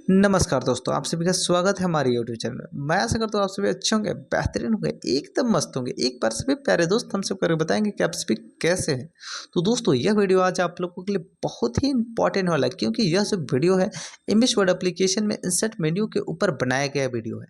नमस्कार दोस्तों, आप सभी का स्वागत है हमारे यूट्यूब चैनल में। मैं आशा करता हूँ आप सभी अच्छे होंगे, बेहतरीन होंगे, एकदम मस्त होंगे। एक बार सभी प्यारे दोस्त हम सब करके बताएंगे कि आप सभी कैसे हैं। तो दोस्तों, यह वीडियो आज आप लोगों के लिए बहुत ही इंपॉर्टेंट वाला है, क्योंकि यह जो वीडियो है एमएस वर्ड एप्लीकेशन में इंसर्ट मेन्यू के ऊपर बनाया गया वीडियो है।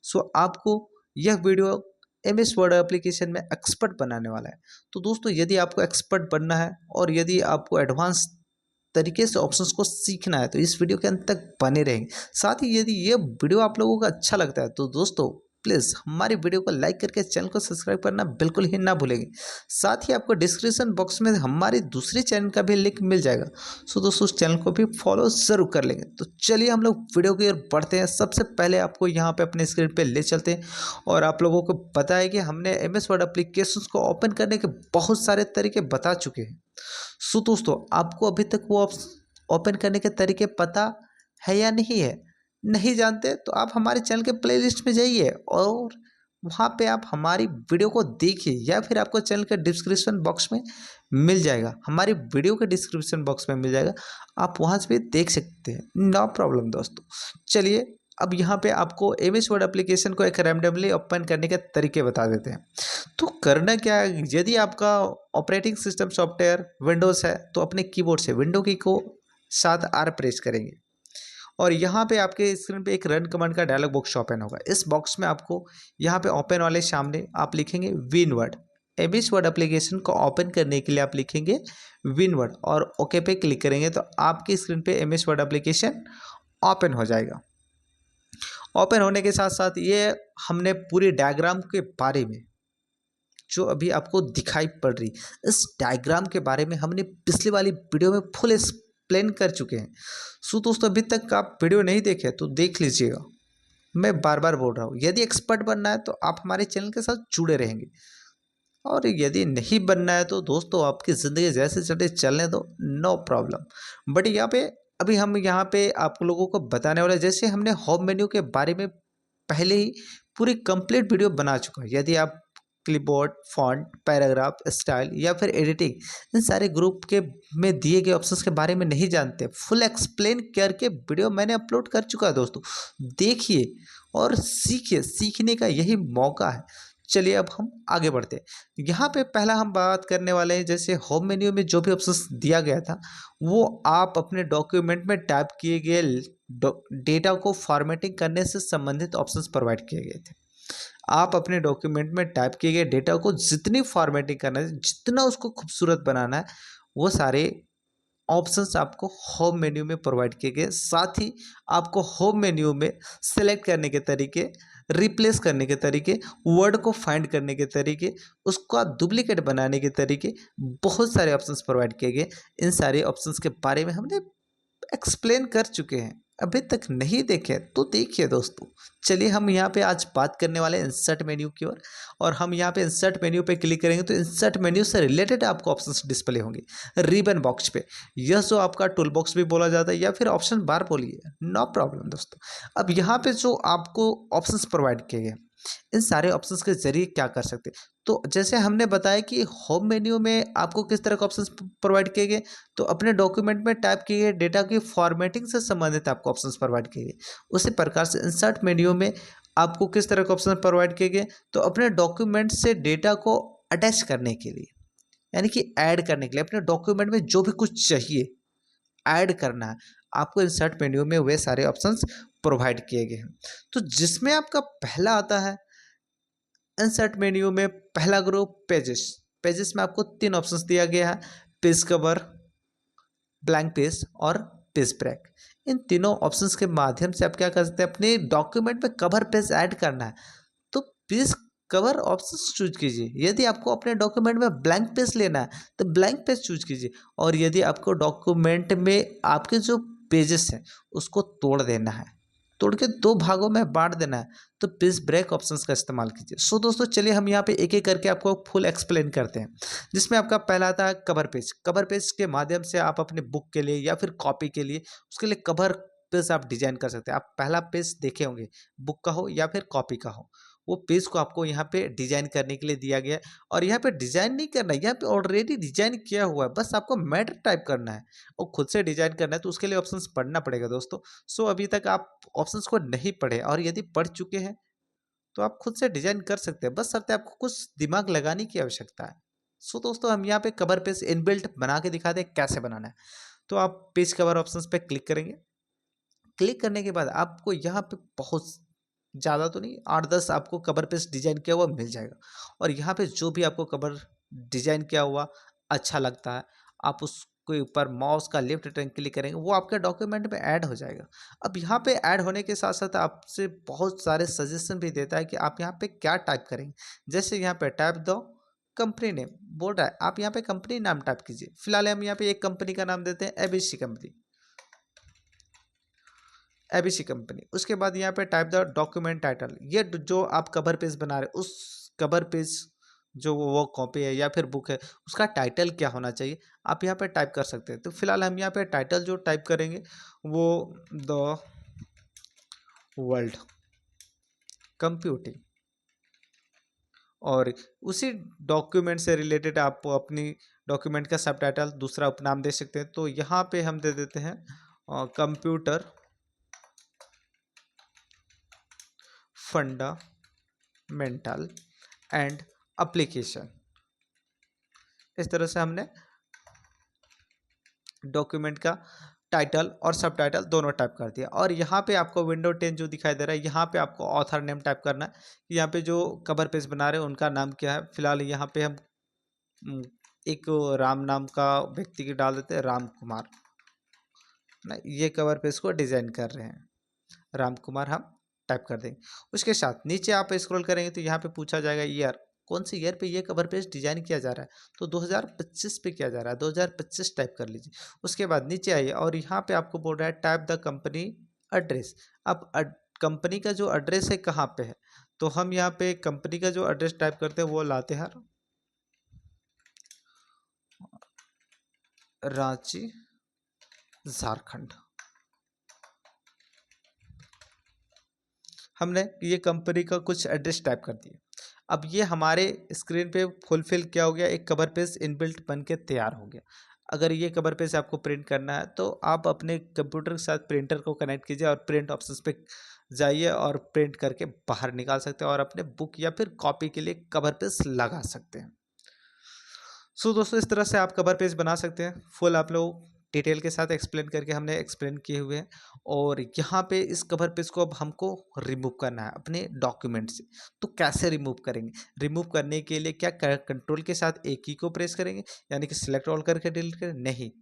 सो आपको यह वीडियो एमएस वर्ड एप्लीकेशन में एक्सपर्ट बनाने वाला है। तो दोस्तों, यदि आपको एक्सपर्ट बनना है और यदि आपको एडवांस तरीके से ऑप्शंस को सीखना है तो इस वीडियो के अंत तक बने रहेंगे। साथ ही यदि ये वीडियो आप लोगों को अच्छा लगता है तो दोस्तों प्लीज़ हमारी वीडियो को लाइक करके चैनल को सब्सक्राइब करना बिल्कुल ही ना भूलेंगे। साथ ही आपको डिस्क्रिप्शन बॉक्स में हमारी दूसरी चैनल का भी लिंक मिल जाएगा। सो दोस्तों, उस चैनल को भी फॉलो ज़रूर कर लेंगे। तो चलिए हम लोग वीडियो की ओर बढ़ते हैं। सबसे पहले आपको यहाँ पे अपने स्क्रीन पे ले चलते हैं और आप लोगों को पता है कि हमने एमएस वर्ड एप्लीकेशंस को ओपन करने के बहुत सारे तरीके बता चुके हैं। सो दोस्तों, आपको अभी तक वो ओपन करने के तरीके पता है या नहीं है? नहीं जानते तो आप हमारे चैनल के प्लेलिस्ट में जाइए और वहाँ पे आप हमारी वीडियो को देखिए, या फिर आपको चैनल के डिस्क्रिप्शन बॉक्स में मिल जाएगा, हमारी वीडियो के डिस्क्रिप्शन बॉक्स में मिल जाएगा। आप वहाँ से भी देख सकते हैं, नो प्रॉब्लम दोस्तों। चलिए, अब यहाँ पे आपको एमएस वर्ड एप्लीकेशन को एक रैंडमली ओपन करने के तरीके बता देते हैं। तो करना क्या है, यदि आपका ऑपरेटिंग सिस्टम सॉफ्टवेयर विंडोज़ है तो अपने कीबोर्ड से विंडो की को 7R प्रेस करेंगे और यहाँ पे आपके स्क्रीन पे एक रन कमांड का डायलॉग बॉक्स ओपन होगा। इस बॉक्स में आपको यहाँ पे ओपन वाले सामने आप लिखेंगे विनवर्ड। एमएस वर्ड एप्लीकेशन को ओपन करने के लिए आप लिखेंगे विनवर्ड और ओके पे क्लिक करेंगे तो आपकी स्क्रीन पे एमएस वर्ड एप्लीकेशन ओपन हो जाएगा। ओपन होने के साथ साथ ये हमने पूरी डायग्राम के बारे में जो अभी आपको दिखाई पड़ रही, इस डायग्राम के बारे में हमने पिछली वाली वीडियो में फुल एक्सप्लेन कर चुके हैं। सो दोस्तों, अभी तक आप वीडियो नहीं देखे तो देख लीजिएगा। मैं बार बार बोल रहा हूँ, यदि एक्सपर्ट बनना है तो आप हमारे चैनल के साथ जुड़े रहेंगे, और यदि नहीं बनना है तो दोस्तों आपकी ज़िंदगी जैसे चले चलने दो, नो प्रॉब्लम। बट यहाँ पे अभी हम यहाँ पे आप लोगों को बताने वाले, जैसे हमने होम मेन्यू के बारे में पहले ही पूरी कंप्लीट वीडियो बना चुका है। यदि आप क्लिपबोर्ड, फॉन्ट, पैराग्राफ, स्टाइल या फिर एडिटिंग, इन सारे ग्रुप के में दिए गए ऑप्शंस के बारे में नहीं जानते, फुल एक्सप्लेन करके वीडियो मैंने अपलोड कर चुका है दोस्तों। देखिए और सीखिए, सीखने का यही मौका है। चलिए अब हम आगे बढ़ते हैं। यहाँ पे पहला हम बात करने वाले हैं, जैसे होम मेन्यू में जो भी ऑप्शंस दिया गया था वो आप अपने डॉक्यूमेंट में टाइप किए गए डेटा को फॉर्मेटिंग करने से संबंधित ऑप्शंस प्रोवाइड किए गए थे। आप अपने डॉक्यूमेंट में टाइप किए गए डेटा को जितनी फॉर्मेटिंग करना है, जितना उसको खूबसूरत बनाना है, वो सारे ऑप्शंस आपको होम मेन्यू में प्रोवाइड किए गए। साथ ही आपको होम मेन्यू में सेलेक्ट करने के तरीके, रिप्लेस करने के तरीके, वर्ड को फाइंड करने के तरीके, उसका डुप्लीकेट बनाने के तरीके, बहुत सारे ऑप्शंस प्रोवाइड किए गए। इन सारे ऑप्शंस के बारे में हमने एक्सप्लेन कर चुके हैं। अभी तक नहीं देखे तो देखिए दोस्तों। चलिए हम यहाँ पे आज बात करने वाले हैं इंसर्ट मेन्यू की ओर, और हम यहाँ पे इंसर्ट मेन्यू पे क्लिक करेंगे तो इंसर्ट मेन्यू से रिलेटेड आपको ऑप्शंस डिस्प्ले होंगे। रिबन बॉक्स पे यह जो आपका टूल बॉक्स भी बोला जाता है, या फिर ऑप्शन बार बोलिए, नो प्रॉब्लम दोस्तों। अब यहाँ पे जो आपको ऑप्शंस प्रोवाइड किए गए, इन सारे ऑप्शंस के जरिए क्या कर सकते हैं। तो जैसे हमने बताया कि होम मेन्यू में आपको किस तरह के ऑप्शंस प्रोवाइड किए गए, तो अपने डॉक्यूमेंट में टाइप किए गए डेटा की फॉर्मेटिंग से संबंधित आपको ऑप्शंस प्रोवाइड किए गए। उसी प्रकार से इंसर्ट मेन्यू में आपको किस तरह के ऑप्शन प्रोवाइड किए गए, तो अपने डॉक्यूमेंट से डेटा को अटैच करने के लिए, यानी कि ऐड करने के लिए, अपने डॉक्यूमेंट में जो भी कुछ चाहिए ऐड करना है, आपको इंसर्ट मेन्यू में वे सारे ऑप्शंस प्रोवाइड किए गए हैं। तो जिसमें आपका पहला आता है इंसर्ट मेन्यू में, पहला ग्रुप पेजेस। पेजेस में आपको तीन ऑप्शंस दिया गया है, पेज कवर, ब्लैंक पेज और पेज ब्रेक। इन तीनों ऑप्शंस के माध्यम से आप क्या कर सकते हैं, अपने डॉक्यूमेंट में कवर पेज ऐड करना है तो पेज कवर ऑप्शन चूज कीजिए। यदि आपको अपने डॉक्यूमेंट में ब्लैंक पेज लेना है तो ब्लैंक पेज चूज कीजिए, और यदि आपको डॉक्यूमेंट में आपके जो पेजेस हैं उसको तोड़ देना है, तोड़ के दो भागों में बांट देना है, तो पेज ब्रेक ऑप्शंस का इस्तेमाल कीजिए। सो दोस्तों, चलिए हम यहाँ पे एक एक करके आपको फुल एक्सप्लेन करते हैं। जिसमें आपका पहला आता है कवर पेज। कवर पेज के माध्यम से आप अपने बुक के लिए या फिर कॉपी के लिए, उसके लिए कवर पेज आप डिजाइन कर सकते हैं। आप पहला पेज देखे होंगे, बुक का हो या फिर कॉपी का हो, वो पेज को आपको यहाँ पे डिजाइन करने के लिए दिया गया है। और यहाँ पे डिजाइन नहीं करना है, यहाँ पे ऑलरेडी डिजाइन किया हुआ है, बस आपको मैटर टाइप करना है और खुद से डिजाइन करना है। तो उसके लिए ऑप्शंस पढ़ना पड़ेगा दोस्तों। सो अभी तक आप ऑप्शंस को नहीं पढ़े और यदि पढ़ चुके हैं तो आप खुद से डिजाइन कर सकते हैं, बस शर्त है आपको कुछ दिमाग लगाने की आवश्यकता है। सो दोस्तों हम यहाँ पे कवर पेज इनबिल्ट बना के दिखाते हैं कैसे बनाना है। तो आप पेज कवर ऑप्शंस पे क्लिक करेंगे। क्लिक करने के बाद आपको यहाँ पे बहुत ज़्यादा तो नहीं, 8-10 आपको कवर पेज डिजाइन किया हुआ मिल जाएगा। और यहाँ पे जो भी आपको कवर डिजाइन किया हुआ अच्छा लगता है, आप उसके ऊपर माउस का लेफ्ट बटन क्लिक करेंगे, वो आपके डॉक्यूमेंट में ऐड हो जाएगा। अब यहाँ पे ऐड होने के साथ साथ आपसे बहुत सारे सजेशन भी देता है कि आप यहाँ पे क्या टाइप करेंगे। जैसे यहाँ पे टाइप दो कंपनी नेम बोल रहा है, आप यहाँ पे कंपनी नाम टाइप कीजिए। फिलहाल हम यहाँ पे एक कंपनी का नाम देते हैं एबीसी कंपनी, एबीसी कंपनी। उसके बाद यहाँ पे टाइप द डॉक्यूमेंट टाइटल, ये जो आप कवर पेज बना रहे उस कवर पेज जो वो कॉपी है या फिर बुक है उसका टाइटल क्या होना चाहिए, आप यहाँ पे टाइप कर सकते हैं। तो फिलहाल हम यहाँ पे टाइटल जो टाइप करेंगे वो द वर्ल्ड कंप्यूटिंग, और उसी डॉक्यूमेंट से रिलेटेड आप अपनी डॉक्यूमेंट का सब टाइटल दूसरा उपनाम दे सकते हैं। तो यहाँ पे हम दे देते हैं कंप्यूटर फंडामेंटल एंड एप्लीकेशन। इस तरह से हमने डॉक्यूमेंट का टाइटल और सब टाइटल दोनों टाइप कर दिया। और यहाँ पे आपको विंडो 10 जो दिखाई दे रहा है, यहाँ पे आपको ऑथर नेम टाइप करना है कि यहाँ पे जो कवर पेज बना रहे हैं उनका नाम क्या है। फिलहाल यहाँ पे हम एक राम नाम का व्यक्ति की डाल देते हैं, राम कुमार ना, ये कवर पेज को डिजाइन कर रहे हैं, राम कुमार हम टाइप कर देंगे। उसके साथ नीचे आप स्क्रॉल करेंगे तो यहाँ पे पूछा जाएगा ईयर, कौन सी ईयर पे ये कवर पेज डिजाइन किया जा रहा है, तो 2025 पे किया जा रहा है, 2025 टाइप कर लीजिए। उसके बाद नीचे आइए और यहाँ पे आपको बोल रहा है टाइप द कंपनी एड्रेस। अब कंपनी का जो एड्रेस है कहाँ पे है, तो हम यहाँ पे कंपनी का जो एड्रेस टाइप करते हैं वो लाते हैं रांची झारखंड। हमने ये कंपनी का कुछ एड्रेस टाइप कर दिया। अब ये हमारे स्क्रीन पे फुलफिल क्या हो गया, एक कवर पेज इनबिल्ट बन के तैयार हो गया। अगर ये कवर पेज आपको प्रिंट करना है तो आप अपने कंप्यूटर के साथ प्रिंटर को कनेक्ट कीजिए और प्रिंट ऑप्शंस पे जाइए और प्रिंट करके बाहर निकाल सकते हैं और अपने बुक या फिर कॉपी के लिए कवर पेज लगा सकते हैं। सो दोस्तों इस तरह से आप कवर पेज बना सकते हैं। फुल आप लोग डिटेल के साथ एक्सप्लेन करके हमने एक्सप्लेन किए हुए हैं। और यहाँ पे इस कवर पेज को अब हमको रिमूव करना है अपने डॉक्यूमेंट से। तो कैसे रिमूव करेंगे, रिमूव करने के लिए क्या कंट्रोल के साथ एक ही को प्रेस करेंगे, यानी कि सिलेक्ट ऑल करके डिलीट करें, नहीं।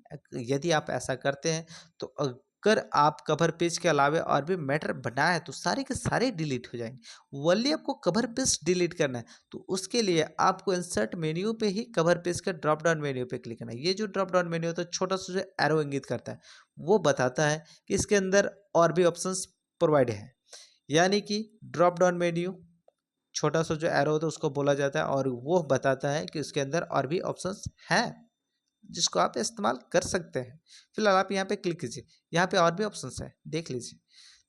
यदि आप ऐसा करते हैं तो अगर आप कवर पेज के अलावा और भी मैटर बनाए तो सारे के सारे डिलीट हो जाएंगे। ओनली आपको कवर पेज डिलीट करना है, तो उसके लिए आपको इंसर्ट मेन्यू पे ही कवर पेज का ड्रॉप डाउन मेन्यू पे क्लिक करना है। ये जो ड्रॉप डाउन मेन्यू होता है छोटा सा जो एरो इंगित करता है, वो बताता है कि इसके अंदर और भी ऑप्शंस प्रोवाइड है। यानी कि ड्रॉप डाउन मेन्यू छोटा सा जो एरो होता है उसको बोला जाता है और वो बताता है कि उसके अंदर और भी ऑप्शंस हैं जिसको आप इस्तेमाल कर सकते हैं। फिलहाल आप यहाँ पे क्लिक कीजिए, यहाँ पे और भी ऑप्शंस है, देख लीजिए।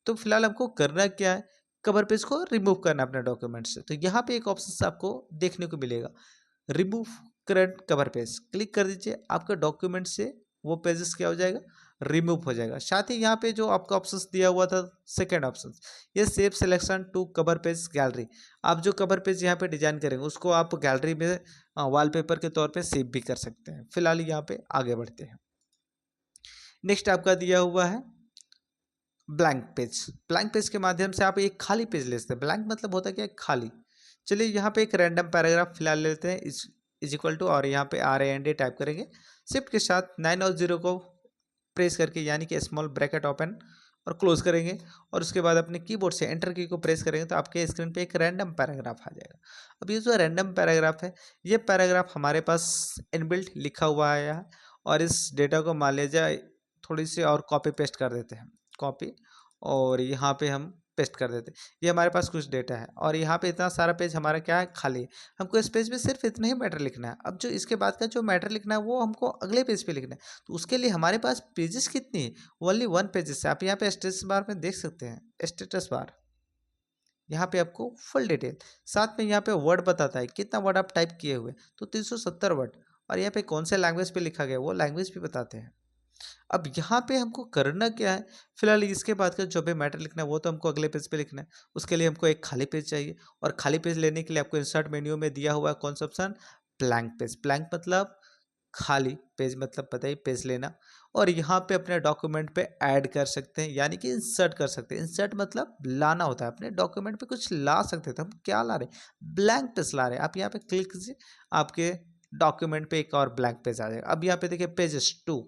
तो फिलहाल हमको करना क्या है, कवर पेज को रिमूव करना अपने डॉक्यूमेंट से। तो यहाँ पे एक ऑप्शन आपको देखने को मिलेगा, remove current cover page, click कर दीजिए। आपके डॉक्यूमेंट से वो पेजेस क्या हो जाएगा, रिमूव हो जाएगा। साथ ही यहाँ पे जो आपका ऑप्शन दिया हुआ था सेकेंड ऑप्शन, ये save selection to cover page gallery, आप जो कवर पेज यहाँ पे डिजाइन करेंगे उसको आप गैलरी में वॉलपेपर के तौर पे सेव भी कर सकते हैं। फिलहाल यहाँ पे आगे बढ़ते हैं। नेक्स्ट आपका दिया हुआ है ब्लैंक पेज। ब्लैंक पेज के माध्यम से आप एक खाली पेज ले सकते हैं। ब्लैंक मतलब होता है क्या, खाली। चलिए यहाँ पे एक रैंडम पैराग्राफ फिलहाल लेते हैं, इज इक्वल टू और यहाँ पे RAND टाइप करेंगे। शिफ्ट के साथ 9 और 0 को प्रेस करके यानी कि स्मॉल ब्रैकेट ओपन और क्लोज करेंगे और उसके बाद अपने कीबोर्ड से एंटर की को प्रेस करेंगे तो आपके स्क्रीन पे एक रैंडम पैराग्राफ आ जाएगा। अब ये जो रैंडम पैराग्राफ है, ये पैराग्राफ हमारे पास इनबिल्ट लिखा हुआ आया है और इस डेटा को मान लीजिए थोड़ी सी और कॉपी पेस्ट कर देते हैं, कॉपी और यहाँ पे हम पेस्ट कर देते हैं। ये हमारे पास कुछ डेटा है और यहाँ पे इतना सारा पेज हमारा क्या है, खाली है। हमको इस पेज पे सिर्फ इतना ही मैटर लिखना है। अब जो इसके बाद का जो मैटर लिखना है वो हमको अगले पेज पे लिखना है। तो उसके लिए हमारे पास पेजेस कितनी है, ओनली 1 पेजेस है। आप यहाँ पे स्टेटस बार में देख सकते हैं, स्टेटस बार यहाँ पे आपको फुल डिटेल, साथ में यहाँ पे वर्ड बताता है कितना वर्ड आप टाइप किए हुए, तो 370 वर्ड, और यहाँ पे कौन से लैंग्वेज पे लिखा गया वो लैंग्वेज भी बताते हैं। अब यहाँ पे हमको करना क्या है, फिलहाल इसके बाद का जो भी मैटर लिखना है वो तो हमको अगले पेज पे लिखना है। उसके लिए हमको एक खाली पेज चाहिए, और खाली पेज लेने के लिए आपको इंसर्ट मेन्यू में दिया हुआ है कौन सा ऑप्शन, ब्लैंक पेज। ब्लैंक मतलब खाली, पेज मतलब पता ही पेज लेना। और यहाँ पे अपने डॉक्यूमेंट पे ऐड कर सकते हैं, यानी कि इंसर्ट कर सकते हैं। इंसर्ट मतलब लाना होता है, अपने डॉक्यूमेंट पे कुछ ला सकते थे, हम क्या ला रहे हैं, ब्लैंक पेज ला रहे हैं। आप यहाँ पे क्लिक कीजिए, आपके डॉक्यूमेंट पे एक और ब्लैंक पेज आ जाएगा। अब यहाँ पे देखिए पेजेस 2।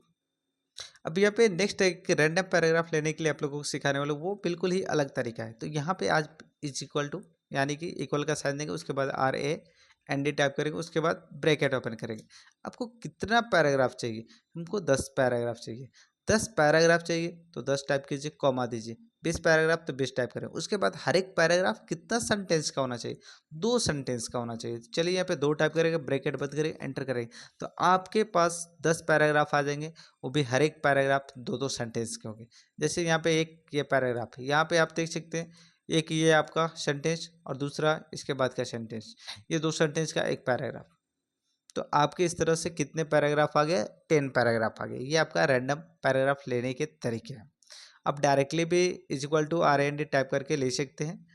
अब यहाँ पे नेक्स्ट एक रैंडम पैराग्राफ लेने के लिए आप लोगों को सिखाने वाले वो बिल्कुल ही अलग तरीका है। तो यहाँ पे आज इज इक्वल टू, यानी कि इक्वल का साइन देंगे, उसके बाद RAND टाइप करेंगे, उसके बाद ब्रैकेट ओपन करेंगे। आपको कितना पैराग्राफ चाहिए, हमको 10 पैराग्राफ चाहिए। 10 पैराग्राफ चाहिए तो 10 टाइप कीजिए, कॉमा दीजिए। 20 पैराग्राफ तो 20 टाइप करें। उसके बाद हर एक पैराग्राफ कितना सेंटेंस का होना चाहिए, 2 सेंटेंस का होना चाहिए। चलिए यहाँ पे 2 टाइप करेंगे, ब्रैकेट बंद करेंगे, एंटर करेंगे, तो आपके पास 10 पैराग्राफ आ जाएंगे। वो भी हर एक पैराग्राफ 2-2 सेंटेंस के होंगे। जैसे यहाँ पे एक ये पैराग्राफ है, यहाँ पे आप देख सकते हैं एक ये आपका सेंटेंस और दूसरा इसके बाद का सेंटेंस, ये 2 सेंटेंस का एक पैराग्राफ। तो आपके इस तरह से कितने पैराग्राफ आ गए, 10 पैराग्राफ आ गए। ये आपका रैंडम पैराग्राफ लेने के तरीके हैं। आप डायरेक्टली भी is equal to RAND type करके ले सकते हैं,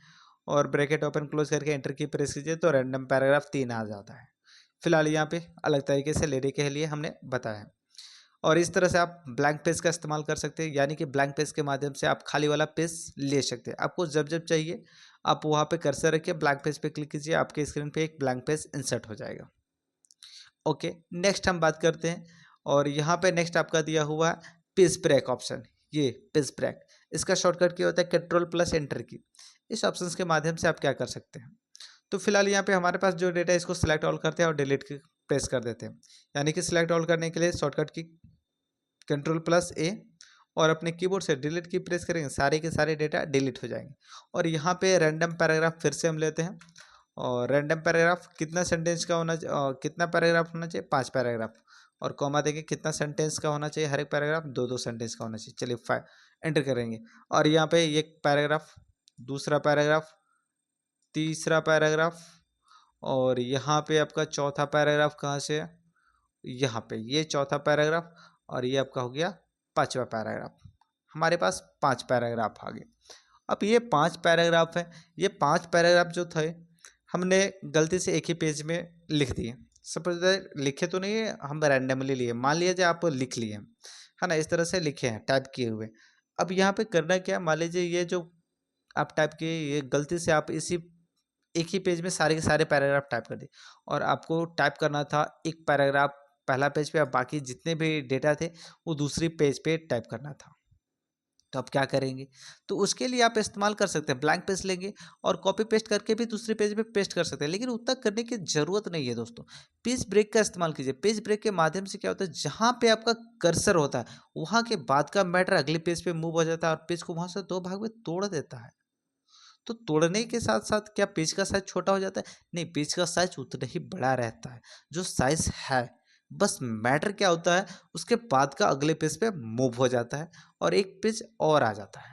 और ब्रैकेट ओपन क्लोज करके एंटर की प्रेस कीजिए तो रैंडम पैराग्राफ 3 आ जाता है। फिलहाल यहाँ पे अलग तरीके से लेने के लिए हमने बताया। और इस तरह से आप ब्लैंक पेज का इस्तेमाल कर सकते हैं, यानी कि ब्लैंक पेज के माध्यम से आप खाली वाला पेज ले सकते हैं। आपको जब जब चाहिए आप वहाँ पे कर्सर रखिए, ब्लैंक पेज पे क्लिक कीजिए, आपके स्क्रीन पे एक ब्लैंक पेज इंसर्ट हो जाएगा। ओके, नेक्स्ट हम बात करते हैं, और यहाँ पे नेक्स्ट आपका दिया हुआ है पेज ब्रेक ऑप्शन। ये पेज ब्रेक, इसका शॉर्टकट क्या होता है, कंट्रोल प्लस एंटर की। इस ऑप्शन के माध्यम से आप क्या कर सकते हैं, तो फिलहाल यहाँ पे हमारे पास जो डेटा है इसको सिलेक्ट ऑल करते हैं और डिलीट की प्रेस कर देते हैं। यानी कि सिलेक्ट ऑल करने के लिए शॉर्टकट की कंट्रोल+A, और अपने कीबोर्ड से डिलीट की प्रेस करेंगे, सारे के सारे डेटा डिलीट हो जाएंगे। और यहाँ पे रैंडम पैराग्राफ फिर से हम लेते हैं, और रैंडम पैराग्राफ कितना सेंटेंस का होना चाहिए, कितना पैराग्राफ होना चाहिए, 5 पैराग्राफ, और कॉमा देंगे कितना सेंटेंस का होना चाहिए, हर एक पैराग्राफ 2-2 सेंटेंस का होना चाहिए। चलिए 5 एंटर करेंगे, और यहाँ पे एक पैराग्राफ, दूसरा पैराग्राफ, तीसरा पैराग्राफ, और यहाँ पे आपका चौथा पैराग्राफ कहाँ से है, यहाँ पे ये चौथा पैराग्राफ, और ये आपका हो गया 5वां पैराग्राफ। हमारे पास 5 पैराग्राफ आ गए। अब ये 5 पैराग्राफ है, ये 5 पैराग्राफ जो थे हमने गलती से एक ही पेज में लिख दिए। सपोज लिखे तो नहीं है, हम रैंडमली लिए, मान लीजिए आप लिख लिए है ना, इस तरह से लिखे हैं टाइप किए हुए। अब यहाँ पे करना क्या, मान लीजिए ये जो आप टाइप किए, ये गलती से आप इसी एक ही पेज में सारे के सारे पैराग्राफ टाइप कर दिए, और आपको टाइप करना था एक पैराग्राफ पहला पेज पे, और बाकी जितने भी डेटा थे वो दूसरी पेज पे टाइप करना था। तो आप क्या करेंगे, तो उसके लिए आप इस्तेमाल कर सकते हैं ब्लैंक पेज लेंगे, और कॉपी पेस्ट करके भी दूसरे पेज पे पेस्ट कर सकते हैं, लेकिन उतना करने की जरूरत नहीं है दोस्तों। पेज ब्रेक का इस्तेमाल कीजिए। पेज ब्रेक के माध्यम से क्या होता है, जहाँ पे आपका कर्सर होता है वहाँ के बाद का मैटर अगले पेज पे मूव हो जाता है, और पेज को वहाँ से 2 भाग में तोड़ देता है। तो तोड़ने के साथ साथ क्या पेज का साइज छोटा हो जाता है, नहीं, पेज का साइज उतना ही बड़ा रहता है जो साइज है। बस मैटर क्या होता है, उसके बाद का अगले पेज पे मूव हो जाता है, और एक पेज और आ जाता है।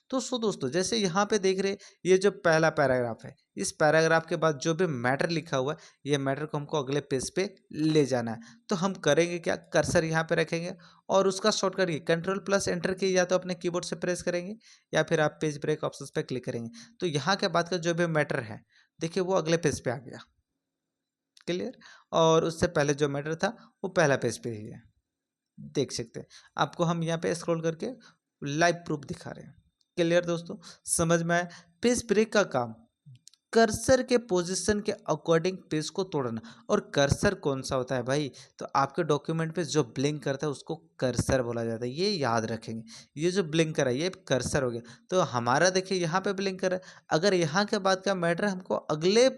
तो सो दोस्तों, जैसे यहाँ पे देख रहे, ये जो पहला पैराग्राफ है, इस पैराग्राफ के बाद जो भी मैटर लिखा हुआ है, ये मैटर को हमको अगले पेज पे ले जाना है। तो हम करेंगे क्या, कर्सर यहाँ पे रखेंगे, और उसका शॉर्टकट ये कंट्रोल+एंटर की, या तो अपने कीबोर्ड से प्रेस करेंगे, या फिर आप पेज ब्रेक ऑप्शन पे क्लिक करेंगे। तो यहाँ के बाद का जो भी मैटर है, देखिए वो अगले पेज पे आ गया, क्लियर। और उससे पहले जो मैटर था वो पहला पेज पे ही है, देख सकते हैं। आपको हम यहाँ पे स्क्रॉल करके लाइव प्रूफ दिखा रहे हैं, क्लियर दोस्तों, समझ में आया। पेज ब्रेक का काम कर्सर के पोजीशन के अकॉर्डिंग पेज को तोड़ना। और कर्सर कौन सा होता है भाई, तो आपके डॉक्यूमेंट पे जो ब्लिंक करता है उसको कर्सर बोला जाता है, ये याद रखेंगे। ये जो ब्लिंक कर रहा है ये कर्सर हो गया। तो हमारा देखिए यहाँ पे ब्लिंक कर रहा है, अगर यहाँ के बाद का मैटर हमको अगले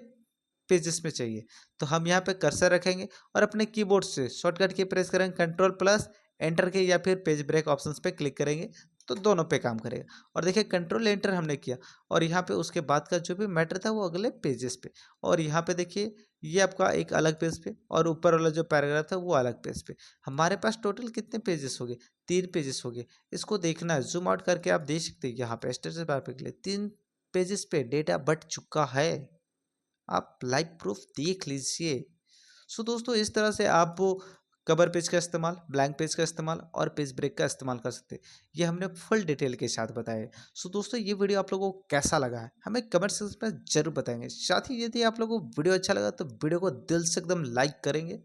पेजेस में चाहिए, तो हम यहाँ पे कर्सर रखेंगे, और अपने कीबोर्ड से शॉर्टकट की प्रेस करेंगे कंट्रोल+एंटर के, या फिर पेज ब्रेक ऑप्शंस पे क्लिक करेंगे, तो दोनों पे काम करेगा। और देखिए कंट्रोल एंटर हमने किया, और यहाँ पे उसके बाद का जो भी मैटर था वो अगले पेजेस पे, और यहाँ पे देखिए ये आपका एक अलग पेज पे, और ऊपर वाला जो पैराग्राफ था वो अलग पेज पे। हमारे पास टोटल कितने पेजेस हो गए, 3 पेजेस हो गए। इसको देखना है, जूम आउट करके आप देख सकते हैं, यहाँ पे स्टेटस बार पे क्लिक, 3 पेजेस पे डेटा बढ़ चुका है। आप लाइव प्रूफ देख लीजिए। सो दोस्तों इस तरह से आप वो कवर पेज का इस्तेमाल, ब्लैंक पेज का इस्तेमाल और पेज ब्रेक का इस्तेमाल कर सकते हैं। ये हमने फुल डिटेल के साथ बताया है। सो दोस्तों ये वीडियो आप लोगों को कैसा लगा है हमें कमेंट सेक्शन में जरूर बताएंगे। साथ ही यदि आप लोगों को वीडियो अच्छा लगा तो वीडियो को दिल से एकदम लाइक करेंगे,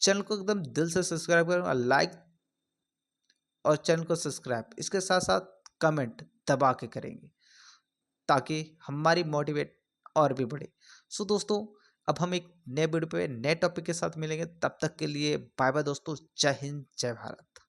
चैनल को एकदम दिल से सब्सक्राइब करेंगे और लाइक और चैनल को सब्सक्राइब इसके साथ साथ कमेंट दबा के करेंगे ताकि हमारी मोटिवेट और भी बढ़े। सो दोस्तों अब हम एक नए वीडियो पे नए टॉपिक के साथ मिलेंगे, तब तक के लिए बाय बाय दोस्तों, जय हिंद जय भारत।